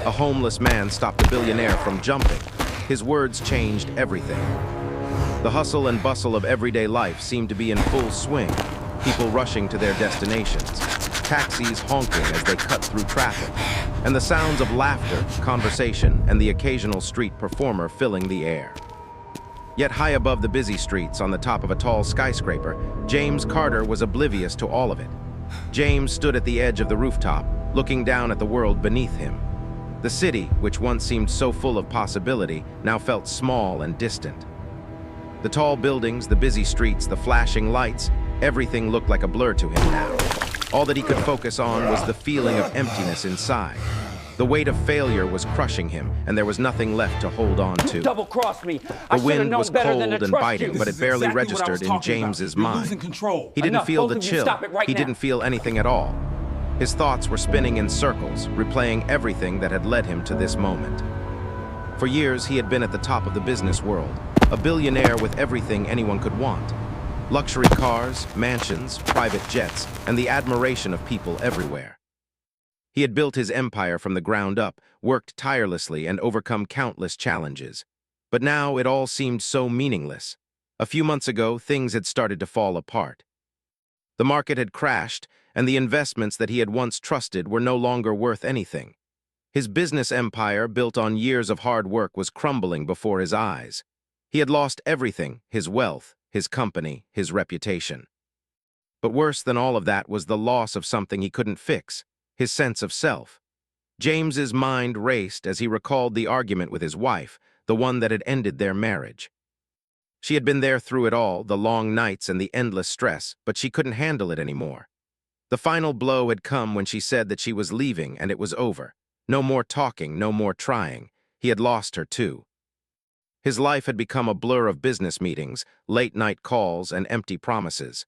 A homeless man stopped a billionaire from jumping. His words changed everything. The hustle and bustle of everyday life seemed to be in full swing, people rushing to their destinations, taxis honking as they cut through traffic, and the sounds of laughter, conversation, and the occasional street performer filling the air. Yet high above the busy streets, on the top of a tall skyscraper, James Carter was oblivious to all of it. James stood at the edge of the rooftop, looking down at the world beneath him. The city, which once seemed so full of possibility, now felt small and distant. The tall buildings, the busy streets, the flashing lights, everything looked like a blur to him now. All that he could focus on was the feeling of emptiness inside. The weight of failure was crushing him, and there was nothing left to hold on to. Double-crossed me. The wind was cold and biting, but it barely registered in James's mind. He didn't feel the chill. He didn't feel anything at all. His thoughts were spinning in circles, replaying everything that had led him to this moment. For years, he had been at the top of the business world, a billionaire with everything anyone could want. Luxury cars, mansions, private jets, and the admiration of people everywhere. He had built his empire from the ground up, worked tirelessly, and overcome countless challenges. But now it all seemed so meaningless. A few months ago, things had started to fall apart. The market had crashed, and the investments that he had once trusted were no longer worth anything. His business empire, built on years of hard work, was crumbling before his eyes. He had lost everything: his wealth, his company, his reputation. But worse than all of that was the loss of something he couldn't fix: his sense of self. James's mind raced as he recalled the argument with his wife, the one that had ended their marriage. She had been there through it all, the long nights and the endless stress, but she couldn't handle it anymore. The final blow had come when she said that she was leaving and it was over. No more talking, no more trying. He had lost her too. His life had become a blur of business meetings, late-night calls, and empty promises.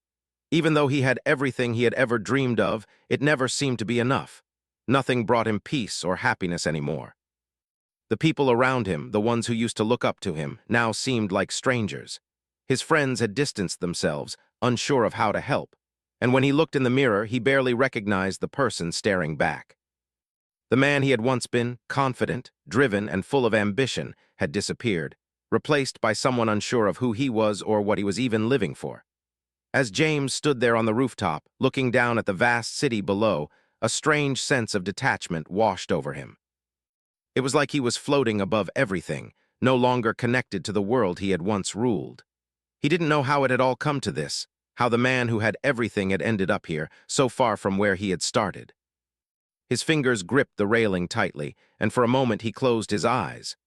Even though he had everything he had ever dreamed of, it never seemed to be enough. Nothing brought him peace or happiness anymore. The people around him, the ones who used to look up to him, now seemed like strangers. His friends had distanced themselves, unsure of how to help. And when he looked in the mirror, he barely recognized the person staring back. The man he had once been, confident, driven, and full of ambition, had disappeared, replaced by someone unsure of who he was or what he was even living for. As James stood there on the rooftop, looking down at the vast city below, a strange sense of detachment washed over him. It was like he was floating above everything, no longer connected to the world he had once ruled. He didn't know how it had all come to this, how the man who had everything had ended up here, so far from where he had started. His fingers gripped the railing tightly, and for a moment he closed his eyes.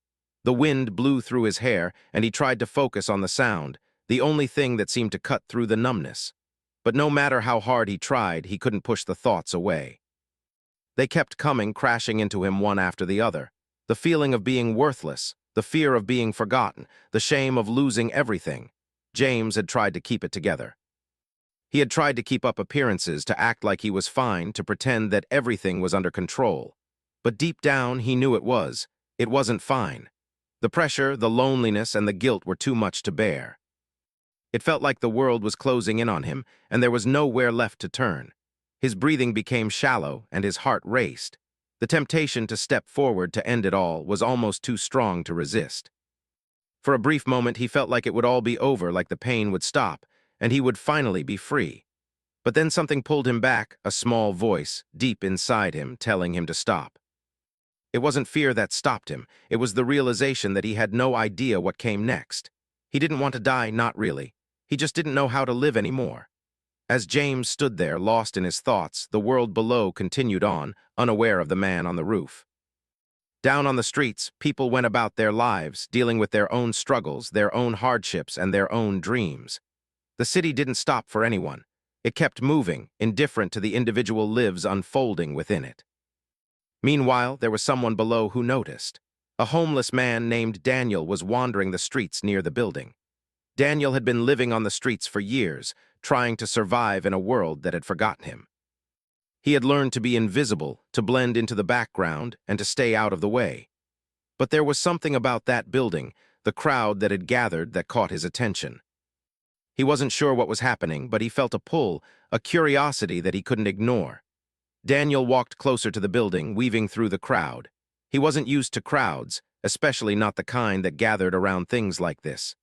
The wind blew through his hair, and he tried to focus on the sound, the only thing that seemed to cut through the numbness. But no matter how hard he tried, he couldn't push the thoughts away. They kept coming, crashing into him one after the other. The feeling of being worthless, the fear of being forgotten, the shame of losing everything. James had tried to keep it together. He had tried to keep up appearances, to act like he was fine, to pretend that everything was under control. But deep down, he knew it was. It wasn't fine. The pressure, the loneliness, and the guilt were too much to bear. It felt like the world was closing in on him, and there was nowhere left to turn. His breathing became shallow, and his heart raced. The temptation to step forward to end it all was almost too strong to resist. For a brief moment, he felt like it would all be over, like the pain would stop, and he would finally be free. But then something pulled him back, a small voice, deep inside him, telling him to stop. It wasn't fear that stopped him. It was the realization that he had no idea what came next. He didn't want to die, not really. He just didn't know how to live anymore. As James stood there, lost in his thoughts, the world below continued on, unaware of the man on the roof. Down on the streets, people went about their lives, dealing with their own struggles, their own hardships, and their own dreams. The city didn't stop for anyone. It kept moving, indifferent to the individual lives unfolding within it. Meanwhile, there was someone below who noticed. A homeless man named Daniel was wandering the streets near the building. Daniel had been living on the streets for years, trying to survive in a world that had forgotten him. He had learned to be invisible, to blend into the background, and to stay out of the way. But there was something about that building, the crowd that had gathered, that caught his attention. He wasn't sure what was happening, but he felt a pull, a curiosity that he couldn't ignore. Daniel walked closer to the building, weaving through the crowd. He wasn't used to crowds, especially not the kind that gathered around things like this.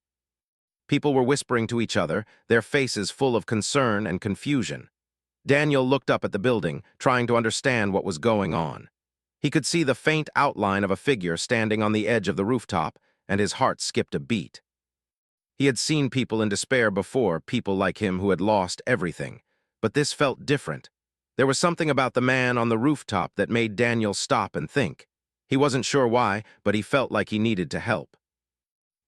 People were whispering to each other, their faces full of concern and confusion. Daniel looked up at the building, trying to understand what was going on. He could see the faint outline of a figure standing on the edge of the rooftop, and his heart skipped a beat. He had seen people in despair before, people like him who had lost everything. But this felt different. There was something about the man on the rooftop that made Daniel stop and think. He wasn't sure why, but he felt like he needed to help.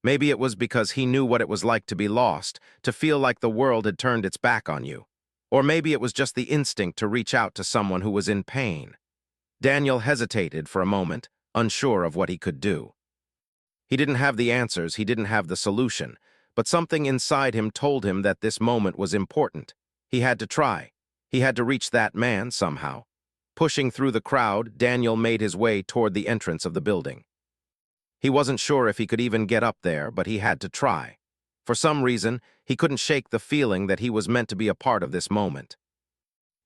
Maybe it was because he knew what it was like to be lost, to feel like the world had turned its back on you. Or maybe it was just the instinct to reach out to someone who was in pain. Daniel hesitated for a moment, unsure of what he could do. He didn't have the answers, he didn't have the solution, but something inside him told him that this moment was important. He had to try. He had to reach that man somehow. Pushing through the crowd, Daniel made his way toward the entrance of the building. He wasn't sure if he could even get up there, but he had to try. For some reason, he couldn't shake the feeling that he was meant to be a part of this moment.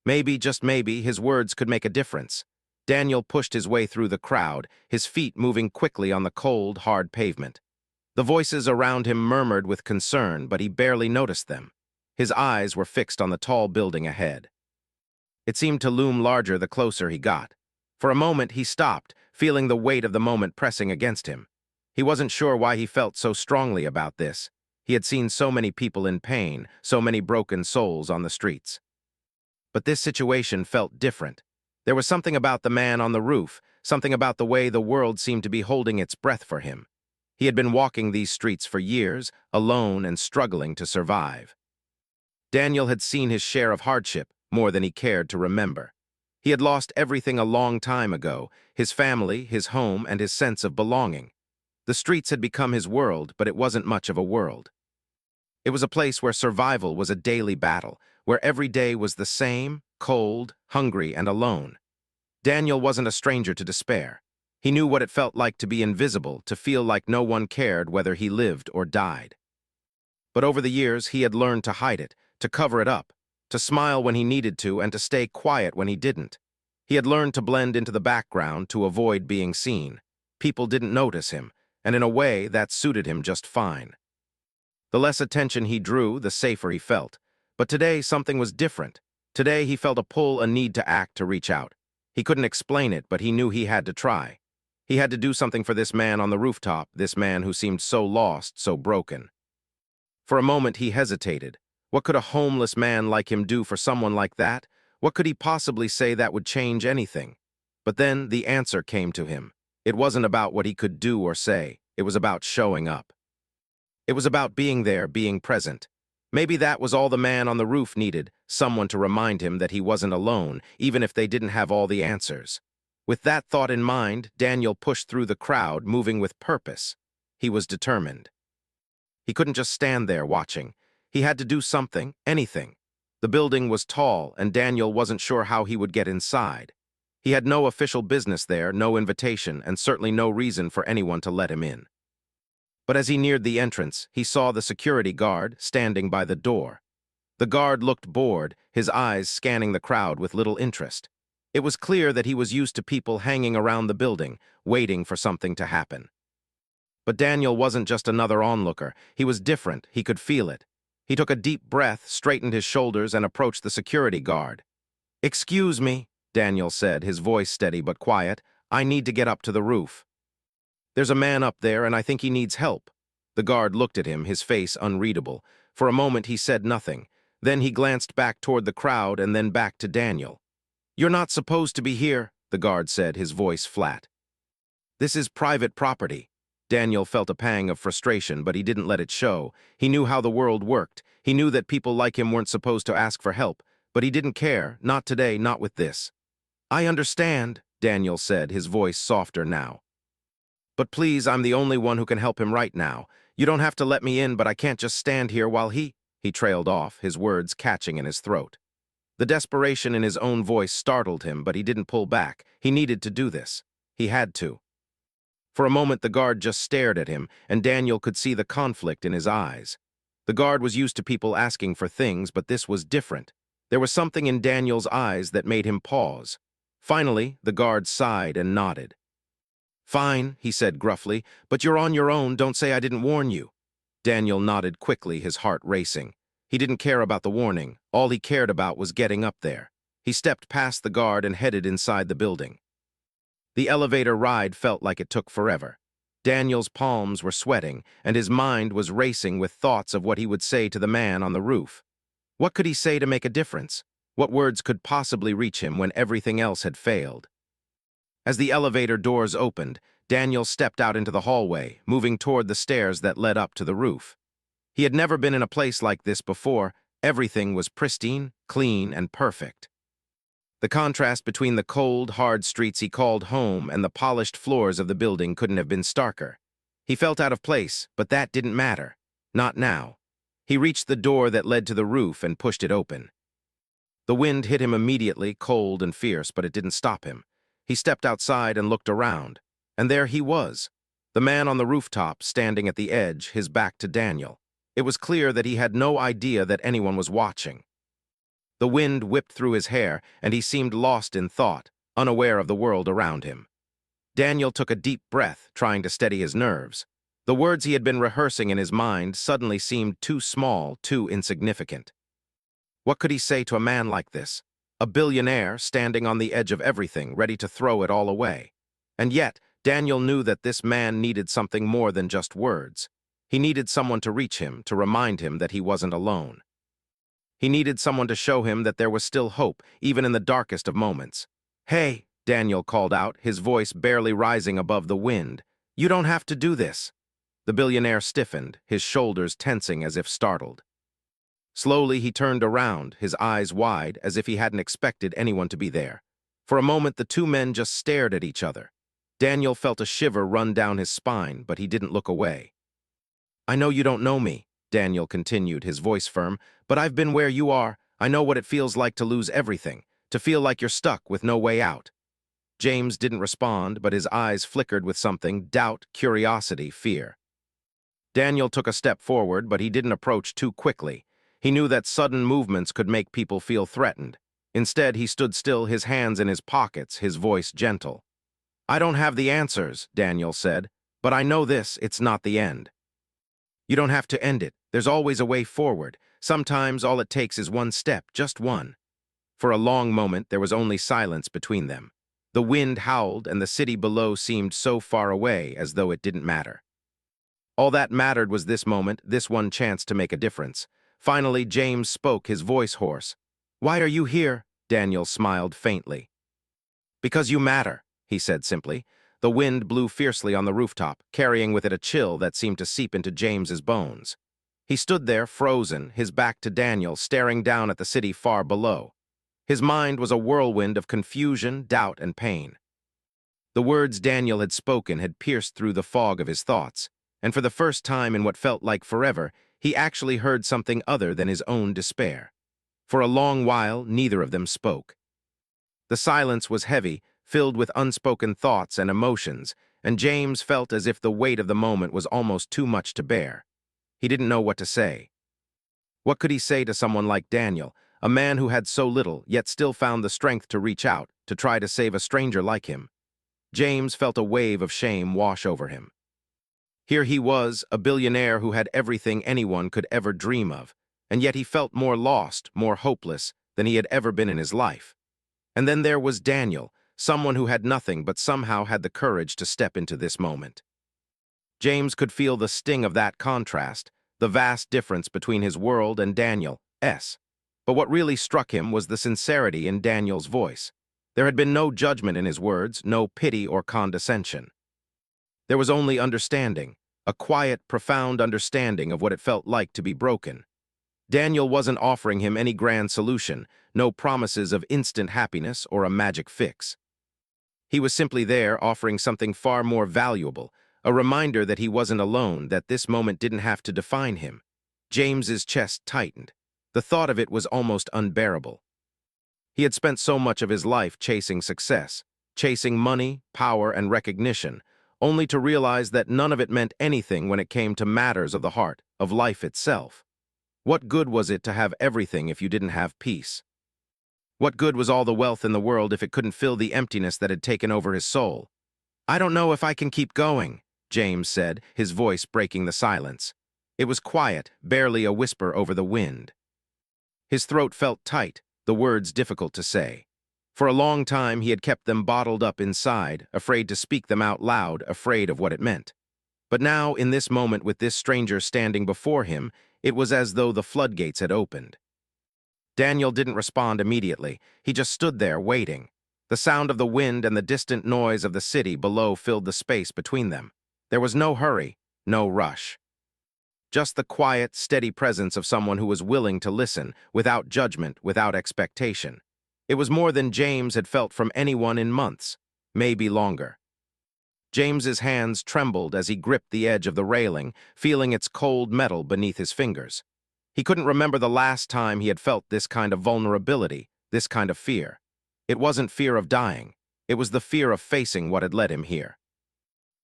Maybe, just maybe, his words could make a difference. Daniel pushed his way through the crowd, his feet moving quickly on the cold, hard pavement. The voices around him murmured with concern, but he barely noticed them. His eyes were fixed on the tall building ahead. It seemed to loom larger the closer he got. For a moment, he stopped, feeling the weight of the moment pressing against him. He wasn't sure why he felt so strongly about this. He had seen so many people in pain, so many broken souls on the streets. But this situation felt different. There was something about the man on the roof, something about the way the world seemed to be holding its breath for him. He had been walking these streets for years, alone and struggling to survive. Daniel had seen his share of hardship, more than he cared to remember. He had lost everything a long time ago, his family, his home, and his sense of belonging. The streets had become his world, but it wasn't much of a world. It was a place where survival was a daily battle, where every day was the same, cold, hungry, and alone. Daniel wasn't a stranger to despair. He knew what it felt like to be invisible, to feel like no one cared whether he lived or died. But over the years, he had learned to hide it, to cover it up, to smile when he needed to, and to stay quiet when he didn't. He had learned to blend into the background, to avoid being seen. People didn't notice him, and in a way, that suited him just fine. The less attention he drew, the safer he felt. But today, something was different. Today, he felt a pull, a need to act, to reach out. He couldn't explain it, but he knew he had to try. He had to do something for this man on the rooftop, this man who seemed so lost, so broken. For a moment, he hesitated. What could a homeless man like him do for someone like that? What could he possibly say that would change anything? But then the answer came to him. It wasn't about what he could do or say. It was about showing up. It was about being there, being present. Maybe that was all the man on the roof needed, someone to remind him that he wasn't alone, even if they didn't have all the answers. With that thought in mind, Daniel pushed through the crowd, moving with purpose. He was determined. He couldn't just stand there watching. He had to do something, anything. The building was tall, and Daniel wasn't sure how he would get inside. He had no official business there, no invitation, and certainly no reason for anyone to let him in. But as he neared the entrance, he saw the security guard standing by the door. The guard looked bored, his eyes scanning the crowd with little interest. It was clear that he was used to people hanging around the building, waiting for something to happen. But Daniel wasn't just another onlooker. He was different. He could feel it. He took a deep breath, straightened his shoulders, and approached the security guard. "Excuse me," Daniel said, his voice steady but quiet. "I need to get up to the roof. There's a man up there, and I think he needs help." The guard looked at him, his face unreadable. For a moment he said nothing. Then he glanced back toward the crowd and then back to Daniel. "You're not supposed to be here," the guard said, his voice flat. "This is private property." Daniel felt a pang of frustration, but he didn't let it show. He knew how the world worked. He knew that people like him weren't supposed to ask for help, but he didn't care, not today, not with this. "I understand," Daniel said, his voice softer now. "But please, I'm the only one who can help him right now. You don't have to let me in, but I can't just stand here while he trailed off, his words catching in his throat. The desperation in his own voice startled him, but he didn't pull back. He needed to do this. He had to. For a moment, the guard just stared at him, and Daniel could see the conflict in his eyes. The guard was used to people asking for things, but this was different. There was something in Daniel's eyes that made him pause. Finally, the guard sighed and nodded. "Fine," he said gruffly, "but you're on your own, don't say I didn't warn you." Daniel nodded quickly, his heart racing. He didn't care about the warning. All he cared about was getting up there. He stepped past the guard and headed inside the building. The elevator ride felt like it took forever. Daniel's palms were sweating, and his mind was racing with thoughts of what he would say to the man on the roof. What could he say to make a difference? What words could possibly reach him when everything else had failed? As the elevator doors opened, Daniel stepped out into the hallway, moving toward the stairs that led up to the roof. He had never been in a place like this before. Everything was pristine, clean, and perfect. The contrast between the cold, hard streets he called home and the polished floors of the building couldn't have been starker. He felt out of place, but that didn't matter. Not now. He reached the door that led to the roof and pushed it open. The wind hit him immediately, cold and fierce, but it didn't stop him. He stepped outside and looked around, and there he was, the man on the rooftop, standing at the edge, his back to Daniel. It was clear that he had no idea that anyone was watching. The wind whipped through his hair, and he seemed lost in thought, unaware of the world around him. Daniel took a deep breath, trying to steady his nerves. The words he had been rehearsing in his mind suddenly seemed too small, too insignificant. What could he say to a man like this? A billionaire standing on the edge of everything, ready to throw it all away. And yet, Daniel knew that this man needed something more than just words. He needed someone to reach him, to remind him that he wasn't alone. He needed someone to show him that there was still hope, even in the darkest of moments. "Hey," Daniel called out, his voice barely rising above the wind. "You don't have to do this." The billionaire stiffened, his shoulders tensing as if startled. Slowly, he turned around, his eyes wide, as if he hadn't expected anyone to be there. For a moment, the two men just stared at each other. Daniel felt a shiver run down his spine, but he didn't look away. "I know you don't know me," Daniel continued, his voice firm, "but I've been where you are. I know what it feels like to lose everything, to feel like you're stuck with no way out." James didn't respond, but his eyes flickered with something: doubt, curiosity, fear. Daniel took a step forward, but he didn't approach too quickly. He knew that sudden movements could make people feel threatened. Instead, he stood still, his hands in his pockets, his voice gentle. "I don't have the answers," Daniel said, "but I know this: it's not the end. You don't have to end it. There's always a way forward. Sometimes all it takes is one step, just one." For a long moment, there was only silence between them. The wind howled, and the city below seemed so far away, as though it didn't matter. All that mattered was this moment, this one chance to make a difference. Finally, James spoke, his voice hoarse. "Why are you here?" Daniel smiled faintly. "Because you matter," he said simply. The wind blew fiercely on the rooftop, carrying with it a chill that seemed to seep into James's bones. He stood there, frozen, his back to Daniel, staring down at the city far below. His mind was a whirlwind of confusion, doubt, and pain. The words Daniel had spoken had pierced through the fog of his thoughts, and for the first time in what felt like forever, he actually heard something other than his own despair. For a long while, neither of them spoke. The silence was heavy, filled with unspoken thoughts and emotions, and James felt as if the weight of the moment was almost too much to bear. He didn't know what to say. What could he say to someone like Daniel, a man who had so little, yet still found the strength to reach out, to try to save a stranger like him? James felt a wave of shame wash over him. Here he was, a billionaire who had everything anyone could ever dream of, and yet he felt more lost, more hopeless than he had ever been in his life. And then there was Daniel, someone who had nothing but somehow had the courage to step into this moment. James could feel the sting of that contrast, the vast difference between his world and Daniel's. But what really struck him was the sincerity in Daniel's voice. There had been no judgment in his words, no pity or condescension. There was only understanding, a quiet, profound understanding of what it felt like to be broken. Daniel wasn't offering him any grand solution, no promises of instant happiness or a magic fix. He was simply there, offering something far more valuable, a reminder that he wasn't alone, that this moment didn't have to define him. James's chest tightened. The thought of it was almost unbearable. He had spent so much of his life chasing success, chasing money, power, and recognition, only to realize that none of it meant anything when it came to matters of the heart, of life itself. What good was it to have everything if you didn't have peace? What good was all the wealth in the world if it couldn't fill the emptiness that had taken over his soul? I don't know if I can keep going, James said, his voice breaking the silence. It was quiet, barely a whisper over the wind. His throat felt tight, the words difficult to say. For a long time he had kept them bottled up inside, afraid to speak them out loud, afraid of what it meant. But now, in this moment with this stranger standing before him, it was as though the floodgates had opened. Daniel didn't respond immediately. He just stood there, waiting. The sound of the wind and the distant noise of the city below filled the space between them. There was no hurry, no rush. Just the quiet, steady presence of someone who was willing to listen, without judgment, without expectation. It was more than James had felt from anyone in months, maybe longer. James's hands trembled as he gripped the edge of the railing, feeling its cold metal beneath his fingers. He couldn't remember the last time he had felt this kind of vulnerability, this kind of fear. It wasn't fear of dying. It was the fear of facing what had led him here.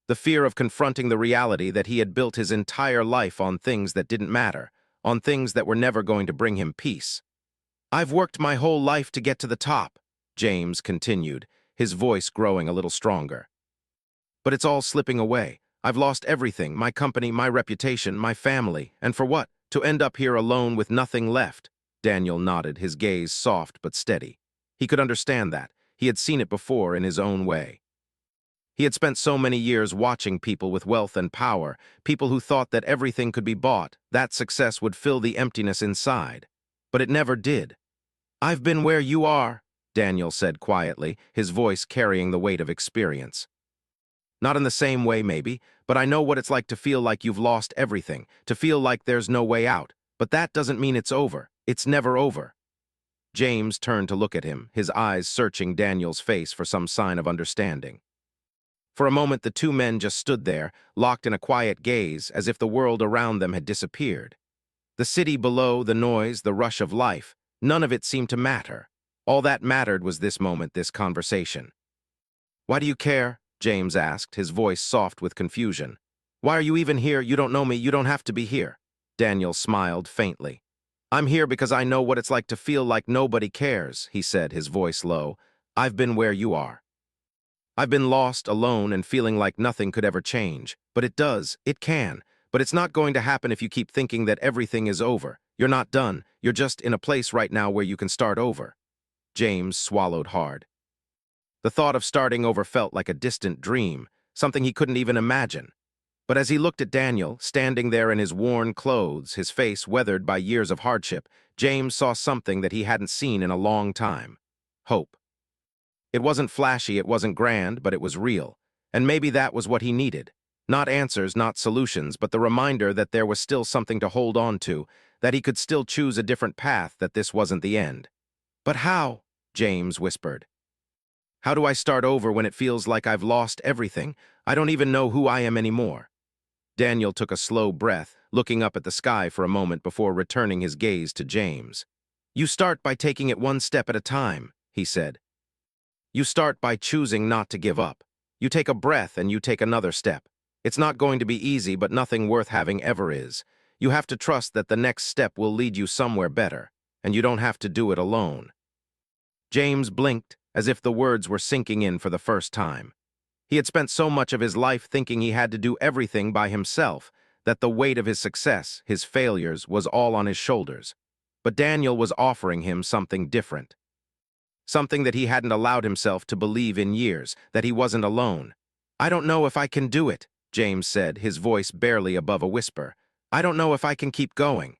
The fear of confronting the reality that he had built his entire life on things that didn't matter, on things that were never going to bring him peace. I've worked my whole life to get to the top, James continued, his voice growing a little stronger. But it's all slipping away. I've lost everything, my company, my reputation, my family, and for what? To end up here alone with nothing left. Daniel nodded, his gaze soft but steady. He could understand that. He had seen it before in his own way. He had spent so many years watching people with wealth and power, people who thought that everything could be bought, that success would fill the emptiness inside. But it never did. I've been where you are, Daniel said quietly, his voice carrying the weight of experience. Not in the same way, maybe, but I know what it's like to feel like you've lost everything, to feel like there's no way out. But that doesn't mean it's over. It's never over. James turned to look at him, his eyes searching Daniel's face for some sign of understanding. For a moment, the two men just stood there, locked in a quiet gaze, as if the world around them had disappeared. The city below, the noise, the rush of life, none of it seemed to matter. All that mattered was this moment, this conversation. Why do you care? James asked, his voice soft with confusion. Why are you even here? You don't know me. You don't have to be here. Daniel smiled faintly. I'm here because I know what it's like to feel like nobody cares, he said, his voice low. I've been where you are. I've been lost, alone, and feeling like nothing could ever change. But it does. It can. But it's not going to happen if you keep thinking that everything is over. You're not done. You're just in a place right now where you can start over. James swallowed hard. The thought of starting over felt like a distant dream, something he couldn't even imagine. But as he looked at Daniel, standing there in his worn clothes, his face weathered by years of hardship, James saw something that he hadn't seen in a long time. Hope. It wasn't flashy, it wasn't grand, but it was real. And maybe that was what he needed. Not answers, not solutions, but the reminder that there was still something to hold on to, that he could still choose a different path, that this wasn't the end. But how? James whispered. How do I start over when it feels like I've lost everything? I don't even know who I am anymore. Daniel took a slow breath, looking up at the sky for a moment before returning his gaze to James. You start by taking it one step at a time, he said. You start by choosing not to give up. You take a breath and you take another step. It's not going to be easy, but nothing worth having ever is. You have to trust that the next step will lead you somewhere better, and you don't have to do it alone. James blinked, as if the words were sinking in for the first time. He had spent so much of his life thinking he had to do everything by himself, that the weight of his success, his failures, was all on his shoulders. But Daniel was offering him something different. Something that he hadn't allowed himself to believe in years, that he wasn't alone. I don't know if I can do it, James said, his voice barely above a whisper. I don't know if I can keep going.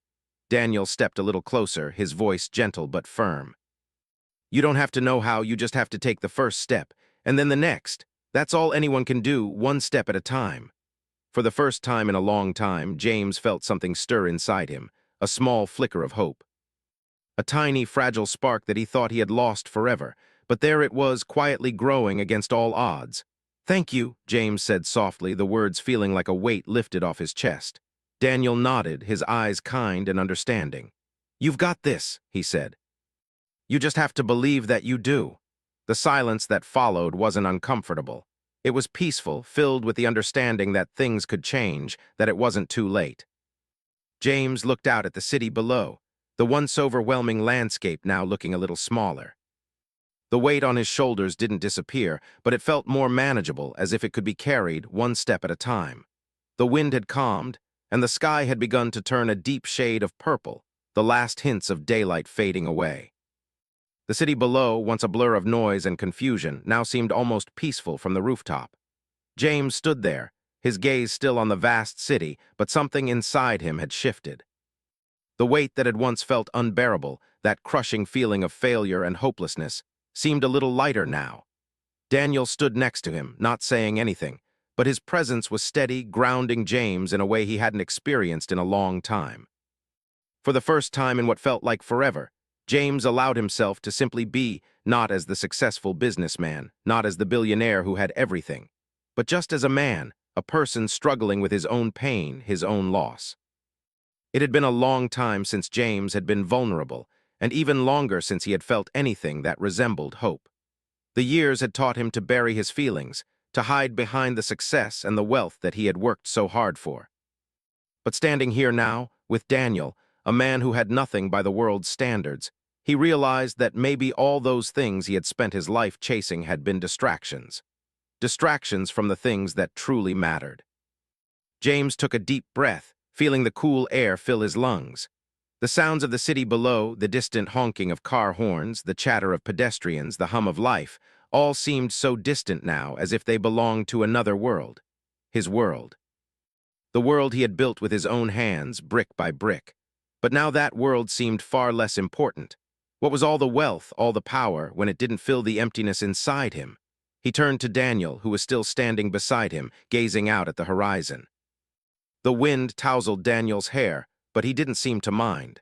Daniel stepped a little closer, his voice gentle but firm. You don't have to know how, you just have to take the first step, and then the next. That's all anyone can do, one step at a time. For the first time in a long time, James felt something stir inside him, a small flicker of hope. A tiny, fragile spark that he thought he had lost forever, but there it was, quietly growing against all odds. Thank you, James said softly, the words feeling like a weight lifted off his chest. Daniel nodded, his eyes kind and understanding. You've got this, he said. You just have to believe that you do. The silence that followed wasn't uncomfortable. It was peaceful, filled with the understanding that things could change, that it wasn't too late. James looked out at the city below, the once overwhelming landscape now looking a little smaller. The weight on his shoulders didn't disappear, but it felt more manageable, as if it could be carried one step at a time. The wind had calmed, and the sky had begun to turn a deep shade of purple, the last hints of daylight fading away. The city below, once a blur of noise and confusion, now seemed almost peaceful from the rooftop. James stood there, his gaze still on the vast city, but something inside him had shifted. The weight that had once felt unbearable, that crushing feeling of failure and hopelessness, seemed a little lighter now. Daniel stood next to him, not saying anything, but his presence was steady, grounding James in a way he hadn't experienced in a long time. For the first time in what felt like forever, James allowed himself to simply be, not as the successful businessman, not as the billionaire who had everything, but just as a man, a person struggling with his own pain, his own loss. It had been a long time since James had been vulnerable, and even longer since he had felt anything that resembled hope. The years had taught him to bury his feelings, to hide behind the success and the wealth that he had worked so hard for. But standing here now, with Daniel, a man who had nothing by the world's standards, he realized that maybe all those things he had spent his life chasing had been distractions. Distractions from the things that truly mattered. James took a deep breath, feeling the cool air fill his lungs. The sounds of the city below, the distant honking of car horns, the chatter of pedestrians, the hum of life, all seemed so distant now, as if they belonged to another world. His world. The world he had built with his own hands, brick by brick. But now that world seemed far less important. What was all the wealth, all the power, when it didn't fill the emptiness inside him? He turned to Daniel, who was still standing beside him, gazing out at the horizon. The wind tousled Daniel's hair, but he didn't seem to mind.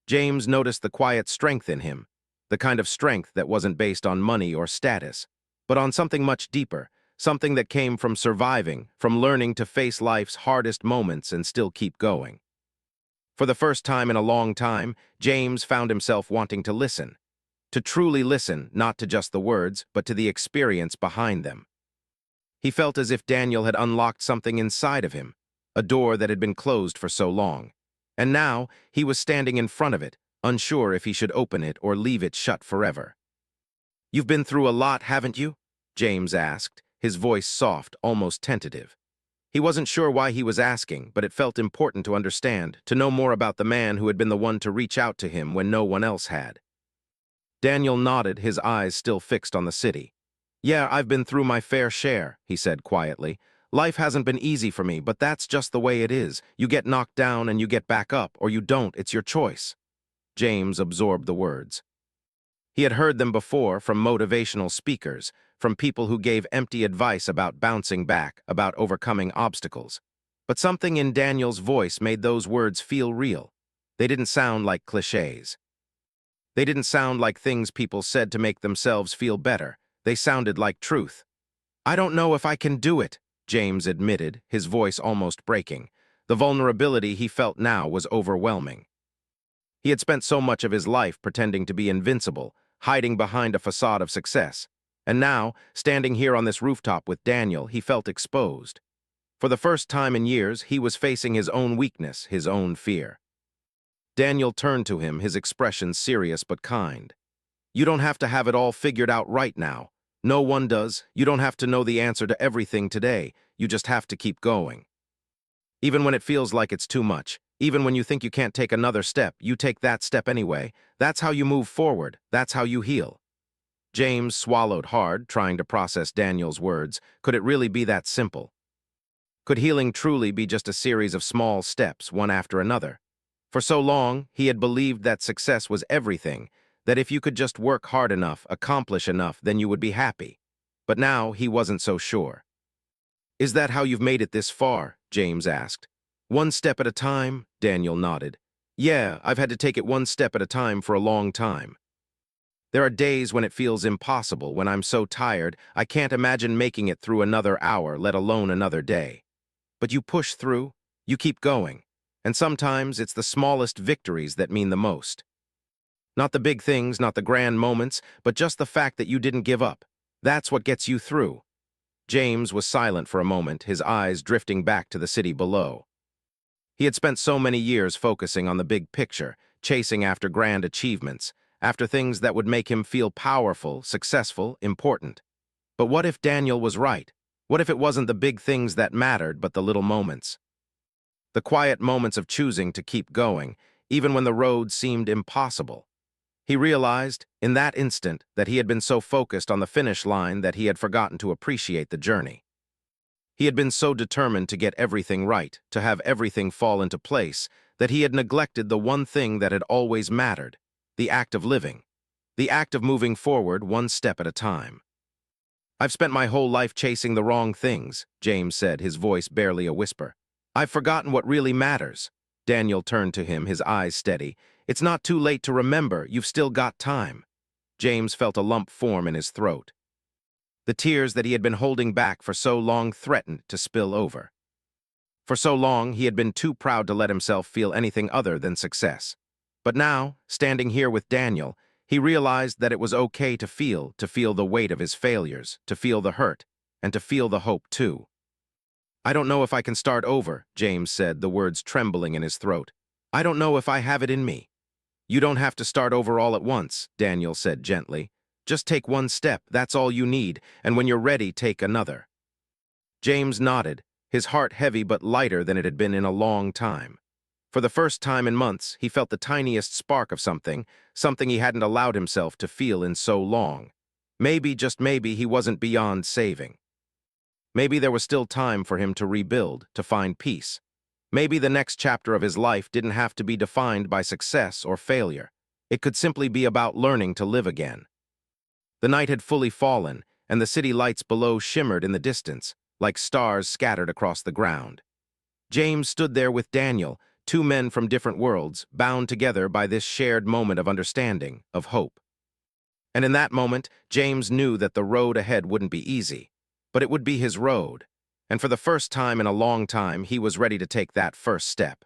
James noticed the quiet strength in him, the kind of strength that wasn't based on money or status, but on something much deeper, something that came from surviving, from learning to face life's hardest moments and still keep going. For the first time in a long time, James found himself wanting to listen. To truly listen, not to just the words, but to the experience behind them. He felt as if Daniel had unlocked something inside of him, a door that had been closed for so long. And now, he was standing in front of it, unsure if he should open it or leave it shut forever. "You've been through a lot, haven't you?" James asked, his voice soft, almost tentative. He wasn't sure why he was asking, but it felt important to understand, to know more about the man who had been the one to reach out to him when no one else had. Daniel nodded, his eyes still fixed on the city. "Yeah, I've been through my fair share," he said quietly. "Life hasn't been easy for me, but that's just the way it is. You get knocked down and you get back up, or you don't, it's your choice." James absorbed the words. He had heard them before from motivational speakers, from people who gave empty advice about bouncing back, about overcoming obstacles. But something in Daniel's voice made those words feel real. They didn't sound like cliches. They didn't sound like things people said to make themselves feel better. They sounded like truth. "I don't know if I can do it," James admitted, his voice almost breaking. The vulnerability he felt now was overwhelming. He had spent so much of his life pretending to be invincible, hiding behind a facade of success. And now, standing here on this rooftop with Daniel, he felt exposed. For the first time in years, he was facing his own weakness, his own fear. Daniel turned to him, his expression serious but kind. "You don't have to have it all figured out right now. No one does. You don't have to know the answer to everything today. You just have to keep going. Even when it feels like it's too much, even when you think you can't take another step, you take that step anyway. That's how you move forward. That's how you heal." James swallowed hard, trying to process Daniel's words. Could it really be that simple? Could healing truly be just a series of small steps, one after another? For so long, he had believed that success was everything, that if you could just work hard enough, accomplish enough, then you would be happy. But now he wasn't so sure. "Is that how you've made it this far?" James asked. "One step at a time?" Daniel nodded. "Yeah, I've had to take it one step at a time for a long time. There are days when it feels impossible, when I'm so tired, I can't imagine making it through another hour, let alone another day. But you push through, you keep going, and sometimes it's the smallest victories that mean the most. Not the big things, not the grand moments, but just the fact that you didn't give up. That's what gets you through." James was silent for a moment, his eyes drifting back to the city below. He had spent so many years focusing on the big picture, chasing after grand achievements, after things that would make him feel powerful, successful, important. But what if Daniel was right? What if it wasn't the big things that mattered, but the little moments? The quiet moments of choosing to keep going, even when the road seemed impossible. He realized, in that instant, that he had been so focused on the finish line that he had forgotten to appreciate the journey. He had been so determined to get everything right, to have everything fall into place, that he had neglected the one thing that had always mattered, the act of living, the act of moving forward one step at a time. "I've spent my whole life chasing the wrong things," James said, his voice barely a whisper. "I've forgotten what really matters." Daniel turned to him, his eyes steady. "It's not too late to remember. You've still got time." James felt a lump form in his throat. The tears that he had been holding back for so long threatened to spill over. For so long, he had been too proud to let himself feel anything other than success. But now, standing here with Daniel, he realized that it was okay to feel the weight of his failures, to feel the hurt, and to feel the hope too. "I don't know if I can start over," James said, the words trembling in his throat. "I don't know if I have it in me." "You don't have to start over all at once," Daniel said gently. "Just take one step, that's all you need, and when you're ready, take another." James nodded, his heart heavy but lighter than it had been in a long time. For the first time in months, he felt the tiniest spark of something he hadn't allowed himself to feel in so long. Maybe, just maybe, he wasn't beyond saving. Maybe there was still time for him to rebuild, to find peace. Maybe the next chapter of his life didn't have to be defined by success or failure. It could simply be about learning to live again. The night had fully fallen, and the city lights below shimmered in the distance, like stars scattered across the ground. James stood there with Daniel, two men from different worlds, bound together by this shared moment of understanding, of hope. And in that moment, James knew that the road ahead wouldn't be easy, but it would be his road. And for the first time in a long time, he was ready to take that first step.